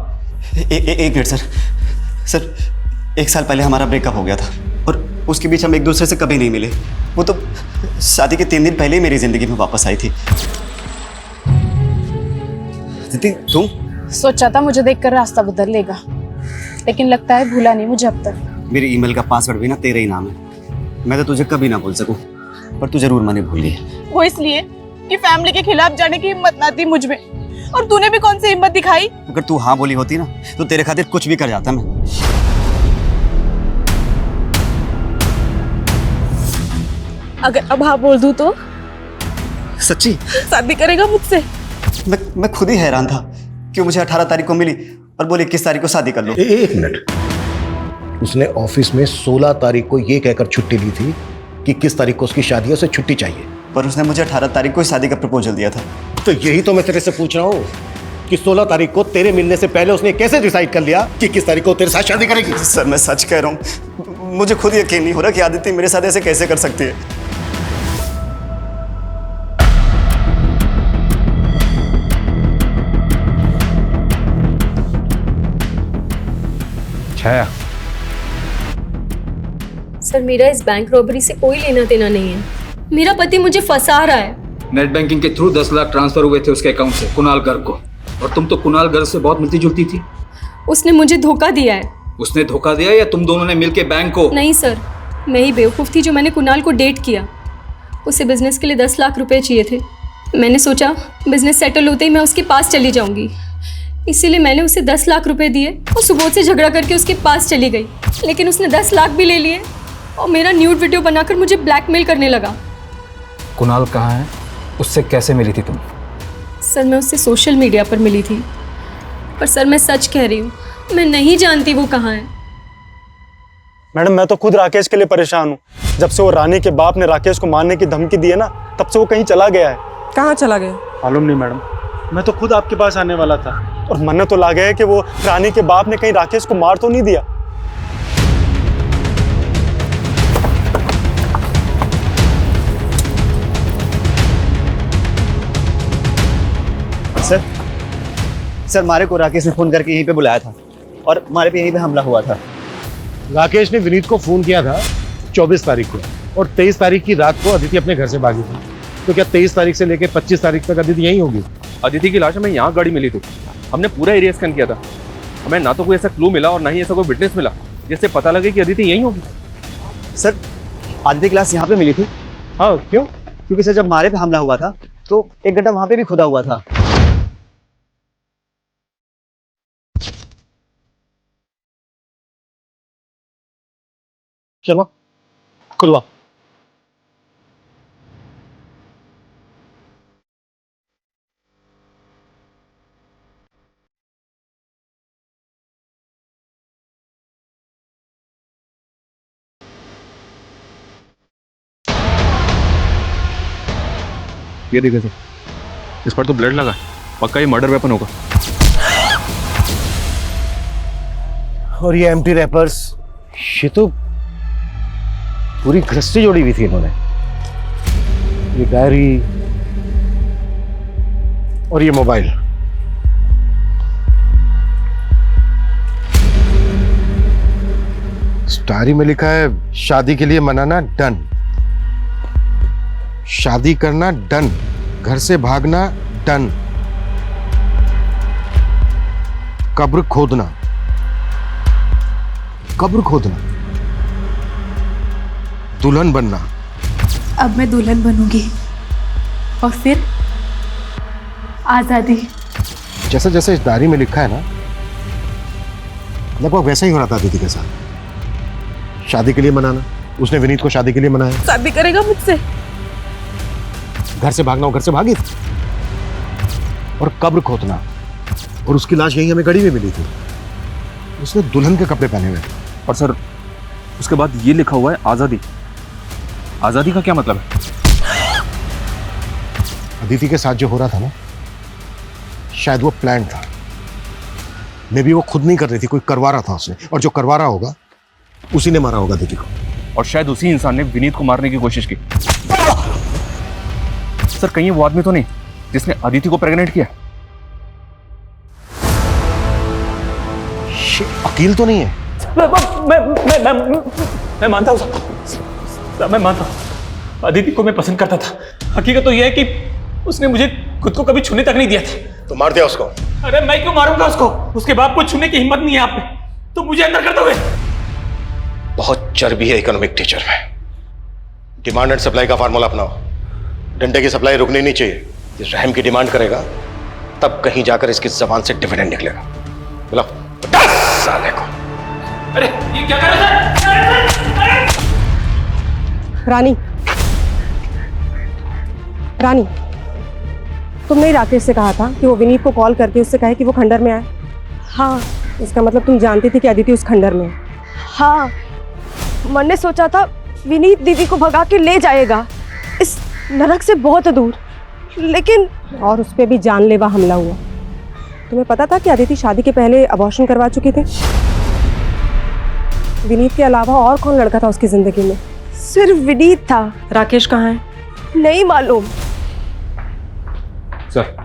एक मिनट सर 1 साल पहले हमारा ब्रेकअप हो गया था और उसके बीच हम एक दूसरे से कभी नहीं मिले। वो तो शादी के 3 दिन पहले ही मेरी जिंदगी में वापस आई थी। दीदी तुम? सोचा था मुझे देखकर रास्ता बदल लेगा, लेकिन लगता है भूला नहीं मुझे अब तक। मेरी ईमेल का पासवर्ड भी ना तेरे ही नाम है। मैं तो तुझे कभी ना भूल सकूं, पर तू जरूर मैंने भूल गई। वो इसलिए कि फैमिली के खिलाफ जाने की हिम्मत ना थी मुझ में, और तूने भी कौन सी हिम्मत दिखाई? अगर तू हाँ बोली होती ना तो तेरे खातिर कुछ भी कर जाता मैं। अगर अब हाँ बोल दूं तो? सच्ची? शादी करेगा मुझसे? मैं खुद ही हैरान था कि मुझे 18 तारीख को मिली और बोले 21 तारीख को शादी कर लो। एक मिनट, उसने ऑफिस में 16 तारीख को ये कहकर छुट्टी ली थी कि 21 तारीख को उसकी शादी है, उसे छुट्टी चाहिए। पर उसने मुझे 18 तारीख को शादी का प्रपोजल दिया था। तो यही तो मैं तेरे से पूछ रहा हूँ कि 16 तारीख को तेरे मिलने से पहले उसने कैसे डिसाइड कर लिया कि 21 तारीख को तेरे साथ शादी करेगी? सर मैं सच कह रहा हूँ, मुझे खुद यकीन नहीं हो रहा कि आदिति मेरे साथ ऐसे कैसे कर सकती है। छाया, सर मेरा इस बैंक रॉबरी से कोई लेना देना नहीं है। मेरा पति मुझे फंसा रहा है। नेट बैंकिंग के थ्रू 10 लाख ट्रांसफर हुए थे उसके अकाउंट से कुणाल गर्ग को, और तुम तो कुणाल गर्ग से बहुत मिलती जुलती थी। उसने मुझे धोखा दिया है। उसने धोखा दिया या तुम दोनों ने मिलके बैंक को? नहीं सर, मैं ही बेवकूफ़ थी जो मैंने कुणाल को डेट किया। उसे बिजनेस के लिए 10 लाख रुपए चाहिए थे। मैंने सोचा बिजनेस सेटल होते ही मैं उसके पास चली जाऊंगी, इसीलिए मैंने उसे 10 लाख रुपए दिए और सुबोध से झगड़ा करके उसके पास चली गई। लेकिन उसने 10 लाख भी ले लिए और मेरा न्यूड वीडियो बनाकर मुझे ब्लैकमेल करने लगा। कुणाल कहाँ है? उससे कैसे मिली थी तुम? सर मैं उससे सोशल मीडिया पर मिली थी, पर सर मैं सच कह रही हूँ, मैं नहीं जानती वो कहाँ है। मैडम मैं तो खुद राकेश के लिए परेशान हूँ। जब से वो रानी के बाप ने राकेश को मारने की धमकी दी है ना, तब से वो कहीं चला गया है। कहाँ चला गया? मालूम नहीं मैडम, मैं तो खुद आपके पास आने वाला था और मन तो ला गया है कि वो रानी के बाप ने कहीं राकेश को मार तो नहीं दिया। सर मारे को राकेश ने फोन करके यहीं पे बुलाया था और मारे पे यहीं पे हमला हुआ था। राकेश ने विनीत को फोन किया था 24 तारीख को और 23 तारीख की रात को अदिति अपने घर से भागी थी। तो क्या 23 तारीख से लेकर 25 तारीख तक अदिति यहीं होगी? अदिति की लाश हमें यहाँ गाड़ी मिली थी, हमने पूरा एरिया स्कैन किया था। हमें ना तो कोई ऐसा क्लू मिला और ना ही ऐसा कोई विटनेस मिला जिससे पता लगे कि अदिति यहीं होगी। सर आदिति की लाश यहाँ पे मिली थी। हाँ क्यों? क्योंकि सर जब मारे पे हमला हुआ था तो 1 घंटा वहां पे भी खुदा हुआ था। चलो खुलवा। ये देखिए सर, इस पर तो ब्लड लगा है, पक्का ये मर्डर वेपन होगा। और ये एम्प्टी रैपर्स, ये तो पूरी गृहस्थी जोड़ी हुई थी इन्होंने। ये डायरी और ये मोबाइल। इस डायरी में लिखा है शादी के लिए मनाना डन, शादी करना डन, घर से भागना डन, कब्र खोदना, कब्र खोदना, दुल्हन बनना। अब मैं दुल्हन बनूंगी और फिर आजादी। जैसे जैसे इस डायरी में लिखा है ना, लगभग वैसा ही हो रहा था दीदी के साथ। शादी के लिए मनाना, उसने विनीत को शादी के लिए मनाया। शादी करेगा मुझसे? घर से भागना, वो घर से भागी थी। और कब्र खोदना, और उसकी लाश यहीं हमें गड़ी में मिली थी। उसने दुल्हन के कपड़े पहने हुए थे। और सर उसके बाद ये लिखा हुआ है आज़ादी। आज़ादी का क्या मतलब है? अदिति के साथ जो हो रहा था ना, शायद वो प्लान था। मे बी वो खुद नहीं कर रही थी, कोई करवा रहा था उसने, और जो करवा रहा होगा उसी ने मारा होगा अदिति को। और शायद उसी इंसान ने विनीत को मारने की कोशिश की। सर कहीं वो आदमी तो नहीं जिसने अदिति को प्रेग्नेंट किया? अकील तो नहीं है? मैं मानता हूँ सर, मैं मानता हूँ अदिति को मैं पसंद करता था। हकीकत तो यह है कि उसने मुझे खुद को कभी छूने तक नहीं दिया था। तो मार दिया उसको? अरे मैं क्यों मारूंगा उसको? उसके बाप को छूने की हिम्मत नहीं है आप में, तो मुझे अंदर कर दोगे? बहुत चर्बी है इकोनॉमिक टीचर में। डिमांड एंड सप्लाई का फार्मूला अपनाओ। डंडे की सप्लाई रुकनी नहीं चाहिए। ये रहम की डिमांड करेगा तब कहीं जाकर इसकी जबान से डिविडेंड निकलेगा। बोला 10 साल को। अरे ये क्या कर रहे हैं? रानी, रानी, तुमने राकेश से कहा था कि वो विनीत को कॉल करके उससे कहे कि वो खंडर में आए। हाँ। इसका मतलब तुम जानती थी कि अदिति उस खंडर में है। हाँ, मैंने सोचा था विनीत दीदी को भगा के ले जाएगा इस नरक से बहुत दूर, लेकिन और उस पर भी जानलेवा हमला हुआ। तुम्हें पता था कि अदिति शादी के पहले अबॉर्शन करवा चुकी थी? विनीत के अलावा और कौन लड़का था उसकी जिंदगी में? सिर्फ विनीत था। राकेश कहाँ है? नहीं मालूम। सर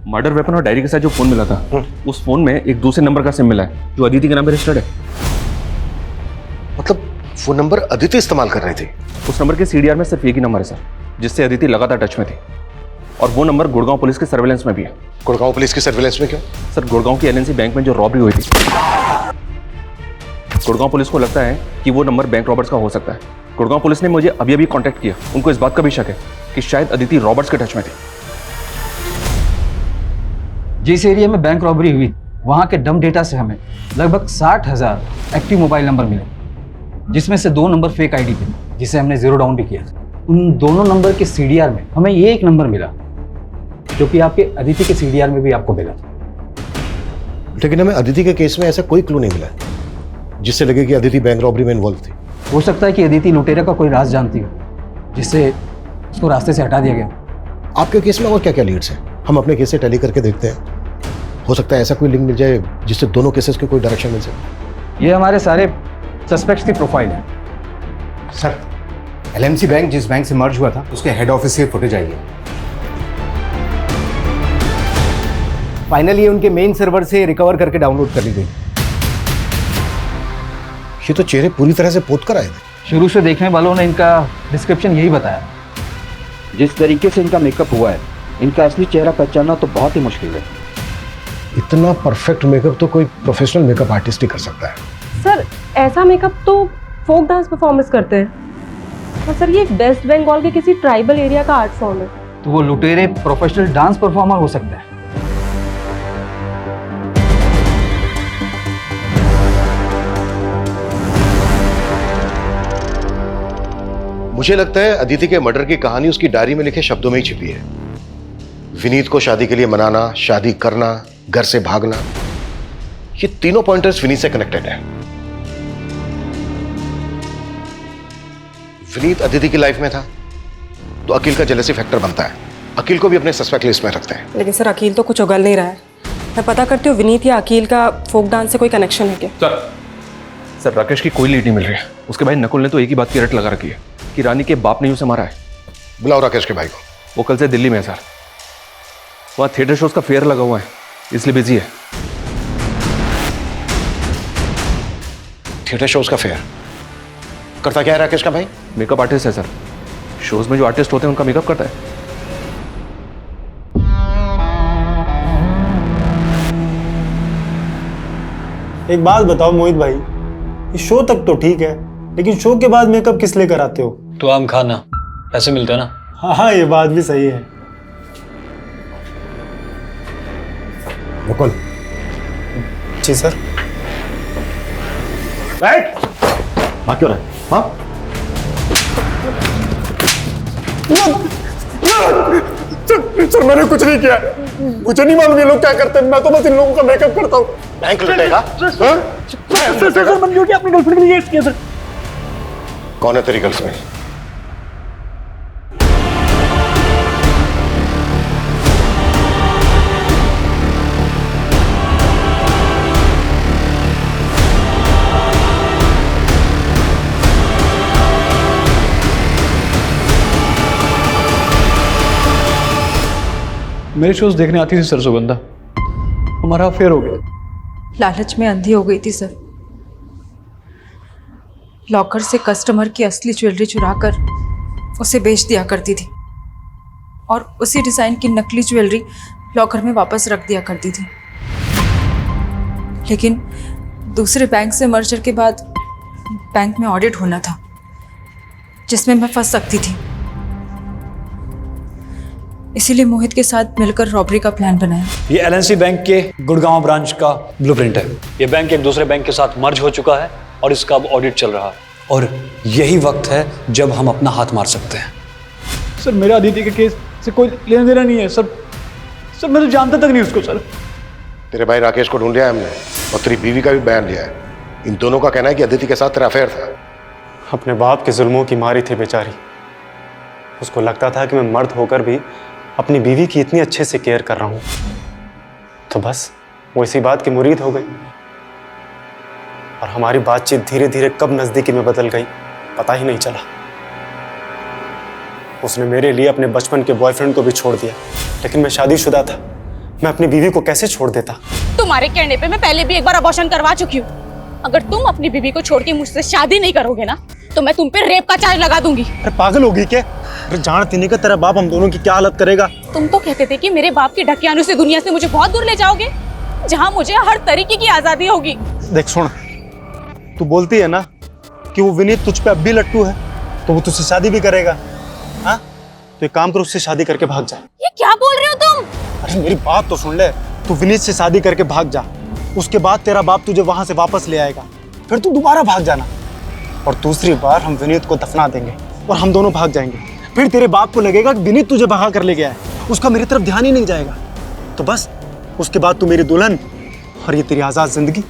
मर्डर वेपन और डायरी के साथ जो फोन मिला था, उस फोन में एक दूसरे नंबर का सिम मिला है जो अदिति के नाम पे रजिस्टर्ड है। मतलब फोन नंबर अदिति इस्तेमाल कर रही थी? उस नंबर के सीडीआर में सिर्फ एक ही नंबर है सर, जिससे अदिति लगातार टच में थी। और वो नंबर गुड़गांव पुलिस के सर्वेलेंस में भी है। गुड़गांव पुलिस की सर्वेलेंस में क्यों? सर गुड़गांव की एलएनसी बैंक में जो रॉबरी हुई थी, गुड़गांव पुलिस को लगता है कि वो नंबर बैंक रॉबर्ट्स का हो सकता है। गुड़गांव पुलिस ने मुझे अभी अभी कांटेक्ट किया। उनको इस बात का भी शक है कि शायद अदिति रॉबर्ट्स के टच में थी। जिस एरिया में बैंक रॉबरी हुई, वहाँ के डम डेटा से हमें लगभग 60,000 एक्टिव मोबाइल नंबर मिले, जिसमें से 2 नंबर फेक आईडी थे, जिसे हमने जीरो डाउन भी किया था। उन दोनों नंबर के सीडीआर में हमें ये एक नंबर मिला, जो कि आपके अदिति के सीडीआर में भी आपको मिला था। लेकिन हमें अदिति के केस में ऐसा कोई क्लू नहीं मिला जिससे लगे कि अदिति बैंक रॉबरी में इन्वॉल्व थी। हो सकता है कि अदिति लुटेरा का कोई राज जानती हो, जिससे उसको रास्ते से हटा दिया गया। आपके केस में और क्या क्या लीड्स हैं? हम अपने केस से टैली करके देखते हैं। हो सकता है ऐसा कोई लिंक मिल जाए जिससे दोनों केसेस के कोई डायरेक्शन मिल सके। ये हमारे सारे सस्पेक्ट्स की प्रोफाइल है। सर एलएमसी बैंक जिस बैंक से मर्ज हुआ था, उसके हेड ऑफिस से फुटेज आई है। फाइनली ये उनके मेन सर्वर से रिकवर करके डाउनलोड कर ली गई। ये तो चेहरे पूरी तरह से पोत कर आए थे। शुरू से देखने वालों ने इनका डिस्क्रिप्शन यही बताया। जिस तरीके से इनका मेकअप हुआ है, इनका असली चेहरा पहचानना तो बहुत ही मुश्किल है। इतना परफेक्ट मेकअप तो कोई प्रोफेशनल मेकअप आर्टिस्ट ही कर सकता है। सर ऐसा मेकअप तो फोक डांस परफॉर्मेंस करते हैं, और सर ये वेस्ट बंगाल के किसी ट्राइबल एरिया का आर्ट फॉर्म है। तो वो लुटेरे प्रोफेशनल डांस परफॉर्मर हो सकता है। मुझे लगता है अदिति के मर्डर की कहानी उसकी डायरी में लिखे शब्दों में ही छिपी है। विनीत को शादी के लिए मनाना, शादी करना, घर से भागना, ये तीनों पॉइंटर्स विनीत से कनेक्टेड है। विनीत अदिति की लाइफ में था तो अकील का जेलसी फैक्टर बनता है। अकील को भी अपने सस्पेक्ट लिस्ट में रखते हैं। लेकिन सर अकील तो कुछ उगल नहीं रहा है। मैं पता करती हूँ विनीत या अकील का फोक डांस से कोई कनेक्शन है क्या? सर सर राकेश की कोई लीड नहीं मिल रही है। उसके भाई नकुल ने तो एक ही बात की रट लगा रखी है कि रानी के बाप ने उसे मारा है। बुलाओ राकेश के भाई को। वो कल से दिल्ली में है सर, वहाँ थिएटर शोज का फेयर लगा हुआ है, इसलिए बिजी है। थिएटर शोज का फेयर करता क्या है राकेश का भाई? मेकअप आर्टिस्ट है सर, शोज में जो आर्टिस्ट होते हैं उनका मेकअप करता है। एक बात बताओ मोहित भाई, ये शो तक तो ठीक है, लेकिन शो के बाद मेकअप किस लिए कराते हो? तो आम खाना, पैसे मिलते हैं ना। हाँ, ये बात भी सही है। मुकुल। जी सर। बैठ। भाग क्यों रहे? हाँ? सर मैंने कुछ नहीं किया, मुझे नहीं मालूम ये लोग क्या करते हैं, मैं तो बस इन लोगों का मेकअप करता हूँ। बैंक लुटेगा? सर मैंने जो किया अपनी गर्लफ्रेंड के लिए किया सर। कौन है तेरी गर्लफ्रेंड? मेरे शोज देखने आती थी सर सुगंधा, हमारा अफेयर हो गया। लालच में अंधी हो गई थी सर। लॉकर से कस्टमर की असली ज्वेलरी चुराकर उसे बेच दिया करती थी और उसी डिज़ाइन की नकली ज्वेलरी लॉकर में वापस रख दिया करती थी। लेकिन दूसरे बैंक से मर्जर के बाद बैंक में ऑडिट होना था जिसमें मैं फंस सकती थी, इसीलिए मोहित के साथ मिलकर रॉबरी का प्लान बनाया। ये एलएनसी बैंक के गुड़गांव ब्रांच का ब्लूप्रिंट है। ये बैंक एक दूसरे बैंक के साथ मर्ज हो चुका है और इसका अब ऑडिट चल रहा है, और यही वक्त है जब हम अपना हाथ मार सकते हैं। सर मेरा अदिति के केस से कोई लेना देना नहीं है सर। सर मैं तो जानता तक नहीं उसको सर। तेरे भाई राकेश को ढूंढ लिया है हमने और तेरी बीवी का भी बयान लिया है। इन दोनों का कहना है कि अदिति के साथ तेरा अफेयर था। अपने बाप के जुल्मों की मारी थी बेचारी, उसको लगता था कि मैं मर्द होकर भी अपनी बीवी की इतनी अच्छे से केयर कर रहा हूं, तो बस वो इसी बात की मुरीद हो गई और हमारी बातचीत धीरे धीरे कब नजदीकी में बदल गई पता ही नहीं चला। उसने मेरे लिए अपने बचपन के बॉयफ्रेंड को भी छोड़ दिया, लेकिन मैं शादीशुदा था, मैं अपनी बीवी को कैसे छोड़ देता? तुम्हारे कहने पे मैं पहले भी एक बार अबॉर्शन करवा चुकी हूँ। अगर तुम अपनी बीवी को छोड़ के मुझसे शादी नहीं करोगे ना, तो मैं तुम पे रेप का चार्ज लगा दूंगी। अरे पागल होगी क्या? अरे जानती नहीं कि तेरा बाप हम दोनों की क्या हालत करेगा। तुम तो कहते थे कि मेरे बाप के ढकियानों से दुनिया से मुझे बहुत दूर ले जाओगे, जहाँ मुझे हर तरीके की आजादी होगी। देख सुन, तू बोलती है ना कि वो विनीत तुझ पे अब भी लट्टू है, तो वो तुझसे शादी भी करेगा। हाँ, तो एक काम कर, उससे शादी करके भाग जा। ये क्या बोल रहे हो तुम? अरे मेरी बात तो सुन ले, तू विनीत से शादी करके भाग जा, उसके बाद तेरा बाप तुझे वहां से वापस ले आएगा, फिर तू दोबारा भाग जाना, और दूसरी बार हम विनीत को दफना देंगे और हम दोनों भाग जाएंगे। फिर तेरे बाप को लगेगा कि विनीत तुझे भगा कर ले गया है, उसका मेरी तरफ ध्यान ही नहीं जाएगा, तो बस उसके बाद तू मेरी दुल्हन और ये तेरी आजाद जिंदगी।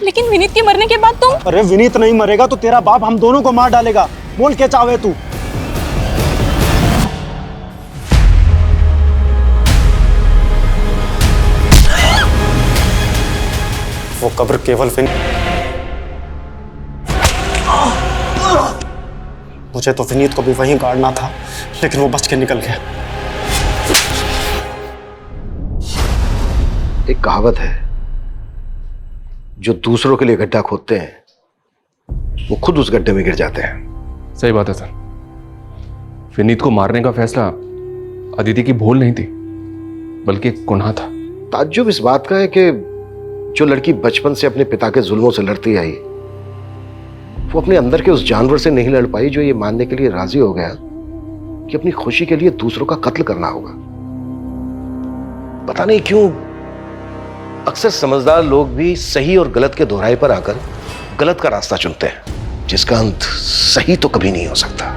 लेकिन विनीत के मरने के बाद तुम? अरे विनीत नहीं मरेगा तो तेरा बाप हम दोनों को मार डालेगा। बोल क्या चाहे तू? वो कब्र केवल मुझे तो विनीत को भी वहीं गाड़ना था, लेकिन वो बच के निकल गया। एक कहावत है, जो दूसरों के लिए गड्ढा खोदते हैं वो खुद उस गड्ढे में गिर जाते हैं। सही बात है सर। विनीत को मारने का फैसला अदिति की भूल नहीं थी, बल्कि एक गुनाह था। ताज्जुब इस बात का है कि जो लड़की बचपन से अपने पिता के जुल्मों से लड़ती आई, वो अपने अंदर के उस जानवर से नहीं लड़ पाई जो ये मानने के लिए राजी हो गया कि अपनी खुशी के लिए दूसरों का कत्ल करना होगा। पता नहीं क्यों अक्सर समझदार लोग भी सही और गलत के दोहराए पर आकर गलत का रास्ता चुनते हैं, जिसका अंत सही तो कभी नहीं हो सकता।